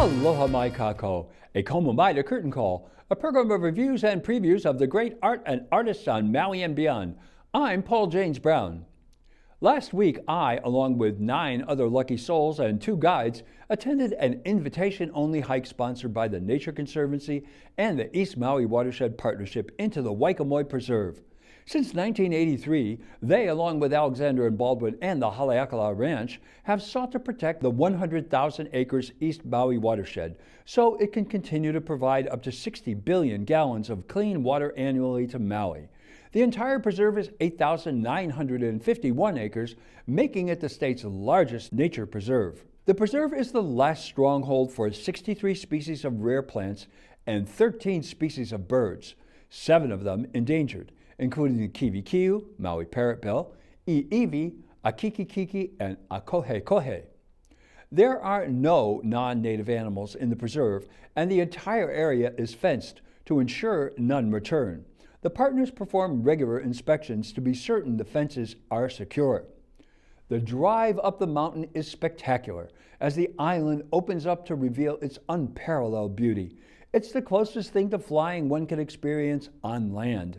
Aloha mai kako, a komo mai to Curtain Call, a program of reviews and previews of the great art and artists on Maui and beyond. I'm Paul James Brown. Last week, I, along with 9 other lucky souls and 2 guides, attended an invitation-only hike sponsored by the Nature Conservancy and the East Maui Watershed Partnership into the Waikamoi Preserve. Since 1983, they, along with Alexander and Baldwin and the Haleakalā Ranch, have sought to protect the 100,000 acres East Maui watershed so it can continue to provide up to 60 billion gallons of clean water annually to Maui. The entire preserve is 8,951 acres, making it the state's largest nature preserve. The preserve is the last stronghold for 63 species of rare plants and 13 species of birds, 7 of them endangered, including the kiwikiu, Maui parrotbill, iiwi, akikikiki, and a kohe. There are no non-native animals in the preserve, and the entire area is fenced to ensure none return. The partners perform regular inspections to be certain the fences are secure. The drive up the mountain is spectacular as the island opens up to reveal its unparalleled beauty. It's the closest thing to flying one can experience on land.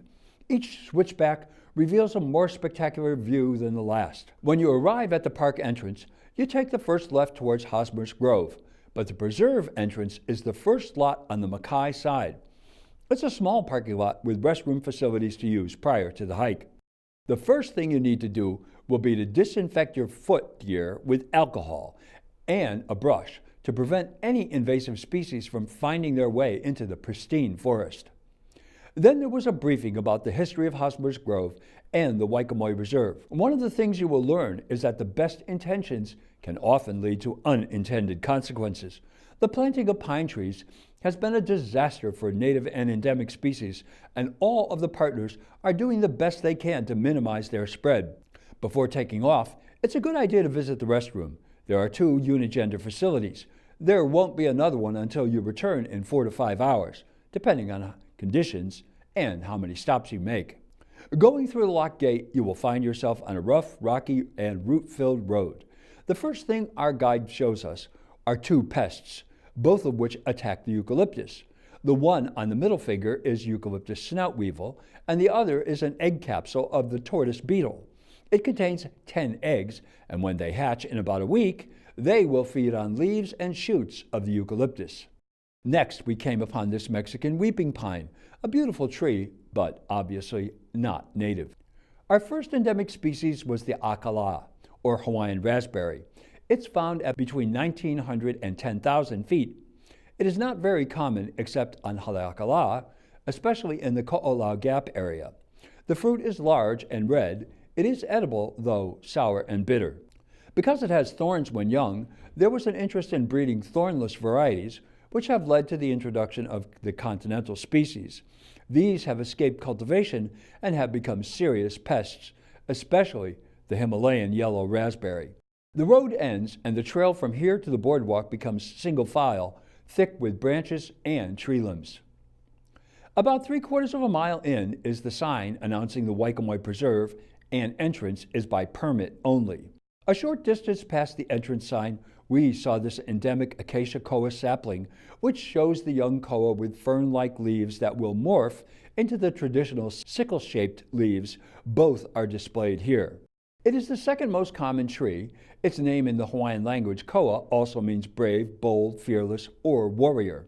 Each switchback reveals a more spectacular view than the last. When you arrive at the park entrance, you take the first left towards Hosmer's Grove, but the preserve entrance is the first lot on the Makai side. It's a small parking lot with restroom facilities to use prior to the hike. The first thing you need to do will be to disinfect your footgear with alcohol and a brush to prevent any invasive species from finding their way into the pristine forest. Then there was a briefing about the history of Hosmer's Grove and the Waikamoi Preserve. One of the things you will learn is that the best intentions can often lead to unintended consequences. The planting of pine trees has been a disaster for native and endemic species, and all of the partners are doing the best they can to minimize their spread. Before taking off, it's a good idea to visit the restroom. There are 2 unigender facilities. There won't be another one until you return in 4 to 5 hours, depending on conditions and how many stops you make. Going through the locked gate, you will find yourself on a rough, rocky, and root-filled road. The first thing our guide shows us are 2 pests, both of which attack the eucalyptus. The one on the middle finger is eucalyptus snout weevil, and the other is an egg capsule of the tortoise beetle. It contains 10 eggs, and when they hatch in about a week, they will feed on leaves and shoots of the eucalyptus. Next, we came upon this Mexican weeping pine, a beautiful tree, but obviously not native. Our first endemic species was the akala, or Hawaiian raspberry. It's found at between 1,900 and 10,000 feet. It is not very common except on Haleakalā, especially in the Ko'olau Gap area. The fruit is large and red. It is edible, though sour and bitter. Because it has thorns when young, there was an interest in breeding thornless varieties, which have led to the introduction of the continental species. These have escaped cultivation and have become serious pests, especially the Himalayan yellow raspberry. The road ends, and the trail from here to the boardwalk becomes single file, thick with branches and tree limbs. About 3/4 of a mile in is the sign announcing the Waikamoi Preserve, and entrance is by permit only. A short distance past the entrance sign, we saw this endemic acacia koa sapling, which shows the young koa with fern-like leaves that will morph into the traditional sickle-shaped leaves. Both are displayed here. It is the second most common tree. Its name in the Hawaiian language, koa, also means brave, bold, fearless, or warrior.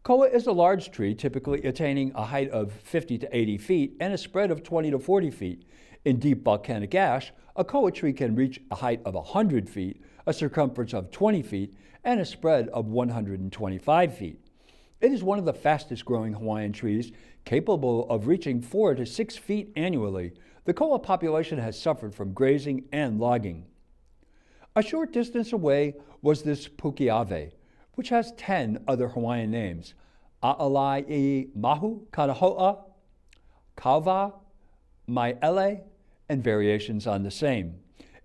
Koa is a large tree, typically attaining a height of 50 to 80 feet and a spread of 20 to 40 feet. In deep volcanic ash, a koa tree can reach a height of 100 feet, a circumference of 20 feet, and a spread of 125 feet. It is one of the fastest growing Hawaiian trees, capable of reaching 4 to 6 feet annually. The koa population has suffered from grazing and logging. A short distance away was this pukiave, which has 10 other Hawaiian names: A'alai Mahu, Kanaho'a, Kauva, Maiele, and variations on the same.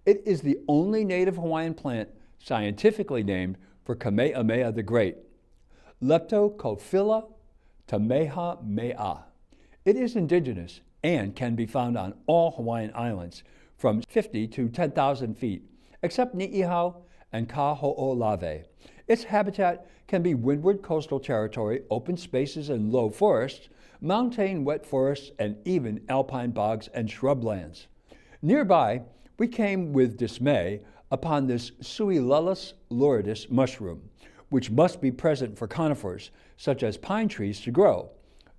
It is the only native Hawaiian plant scientifically named for Kamehameha the Great, Leptocophila tameha. It is indigenous and can be found on all Hawaiian islands from 50 to 10,000 feet, except Ni'ihau and Kaho'olave. Its habitat can be windward coastal territory, open spaces and low forests, montane wet forests, and even alpine bogs and shrublands. Nearby, we came with dismay upon this Suillus luridus mushroom, which must be present for conifers, such as pine trees, to grow.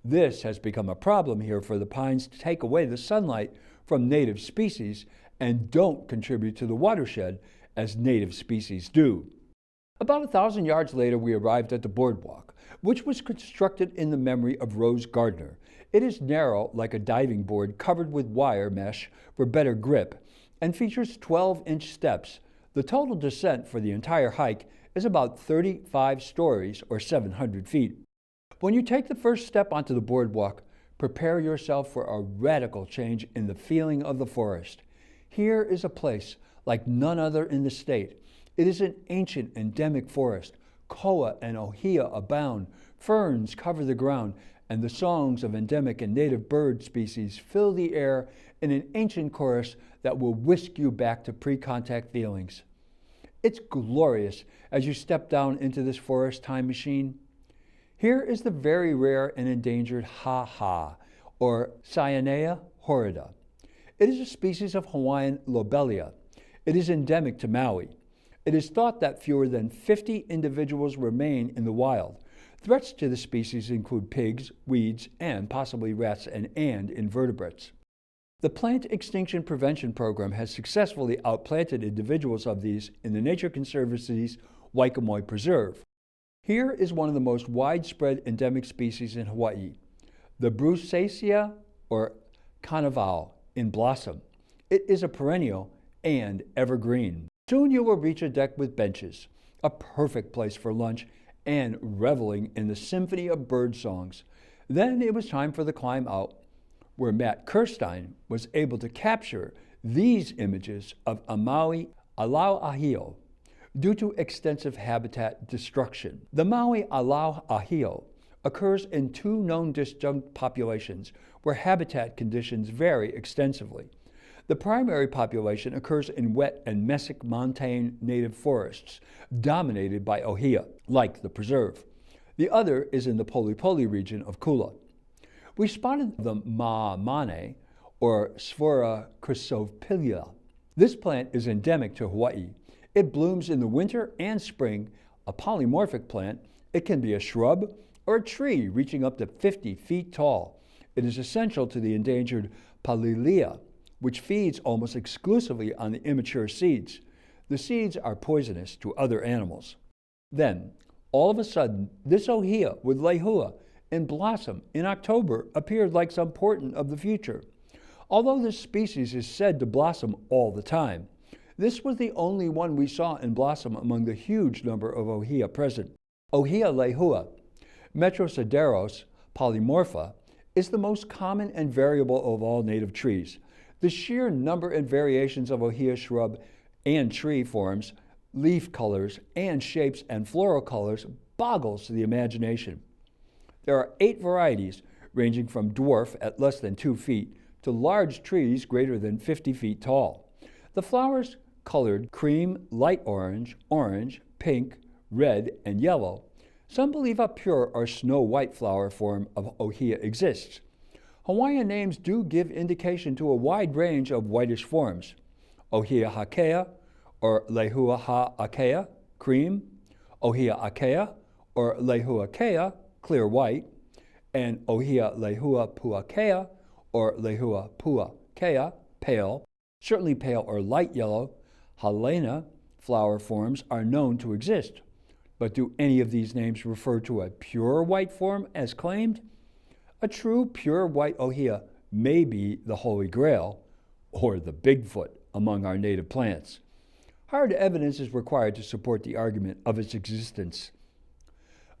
This has become a problem here, for the pines take away the sunlight from native species and don't contribute to the watershed as native species do. About 1,000 yards later, we arrived at the boardwalk, which was constructed in the memory of Rose Gardner. It is narrow like a diving board covered with wire mesh for better grip and features 12-inch steps. The total descent for the entire hike is about 35 stories or 700 feet. When you take the first step onto the boardwalk, prepare yourself for a radical change in the feeling of the forest. Here is a place like none other in the state. It is an ancient endemic forest. Koa and ohia abound, ferns cover the ground, and the songs of endemic and native bird species fill the air in an ancient chorus that will whisk you back to pre-contact feelings. It's glorious as you step down into this forest time machine. Here is the very rare and endangered ha-ha, or Cyanea horrida. It is a species of Hawaiian lobelia. It is endemic to Maui. It is thought that fewer than 50 individuals remain in the wild. Threats to the species include pigs, weeds, and possibly rats and invertebrates. The Plant Extinction Prevention Program has successfully outplanted individuals of these in the Nature Conservancy's Waikamoi Preserve. Here is one of the most widespread endemic species in Hawaii, the Brucaceae or carnival in blossom. It is a perennial and evergreen. Soon you will reach a deck with benches, a perfect place for lunch and reveling in the symphony of bird songs. Then it was time for the climb out, where Matt Kirstein was able to capture these images of a Maui alauahio due to extensive habitat destruction. The Maui alauahio occurs in two known disjunct populations where habitat conditions vary extensively. The primary population occurs in wet and mesic montane native forests dominated by ohia, like the preserve. The other is in the Polipoli region of Kula. We spotted the ma'amane, or Sphora chrysophylla. This plant is endemic to Hawaii. It blooms in the winter and spring. A polymorphic plant, it can be a shrub or a tree reaching up to 50 feet tall. It is essential to the endangered Palilia, which feeds almost exclusively on the immature seeds. The seeds are poisonous to other animals. Then, all of a sudden, this ohia with lehua in blossom in October appeared like some portent of the future. Although this species is said to blossom all the time, this was the only one we saw in blossom among the huge number of ohia present. Ohia lehua, Metrosideros polymorpha, is the most common and variable of all native trees. The sheer number and variations of ohia shrub and tree forms, leaf colors, and shapes and floral colors boggles the imagination. There are 8 varieties, ranging from dwarf at less than 2 feet to large trees greater than 50 feet tall. The flowers colored cream, light orange, orange, pink, red, and yellow. Some believe a pure or snow white flower form of ohia exists. Hawaiian names do give indication to a wide range of whitish forms. Ohia hakea, or lehua ha'akea, cream, ohia akea, or lehua kea, clear white, and ohia lehua puakea, or lehua puakea, pale, certainly pale or light yellow. Haleina flower forms are known to exist. But do any of these names refer to a pure white form as claimed? A true pure white ohia may be the Holy Grail, or the Bigfoot among our native plants. Hard evidence is required to support the argument of its existence.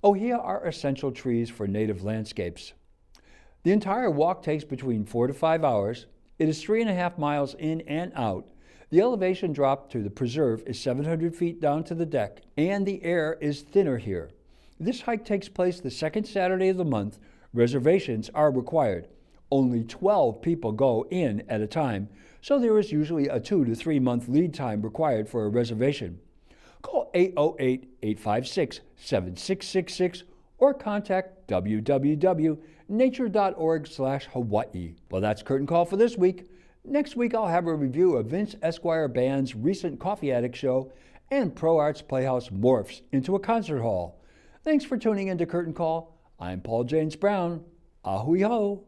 Ohia are essential trees for native landscapes. The entire walk takes between 4 to 5 hours. It is 3.5 miles in and out. The elevation drop to the preserve is 700 feet down to the deck, and the air is thinner here. This hike takes place the second Saturday of the month. Reservations are required. Only 12 people go in at a time, so there is usually a 2 to 3 month lead time required for a reservation. Call 808-856-7666 or contact www.nature.org/Hawaii. Well, that's Curtain Call for this week. Next week, I'll have a review of Vince Esquire Band's recent Coffee Addict show and Pro Arts Playhouse morphs into a concert hall. Thanks for tuning in to Curtain Call. I'm Paul James Brown. Ahui ho.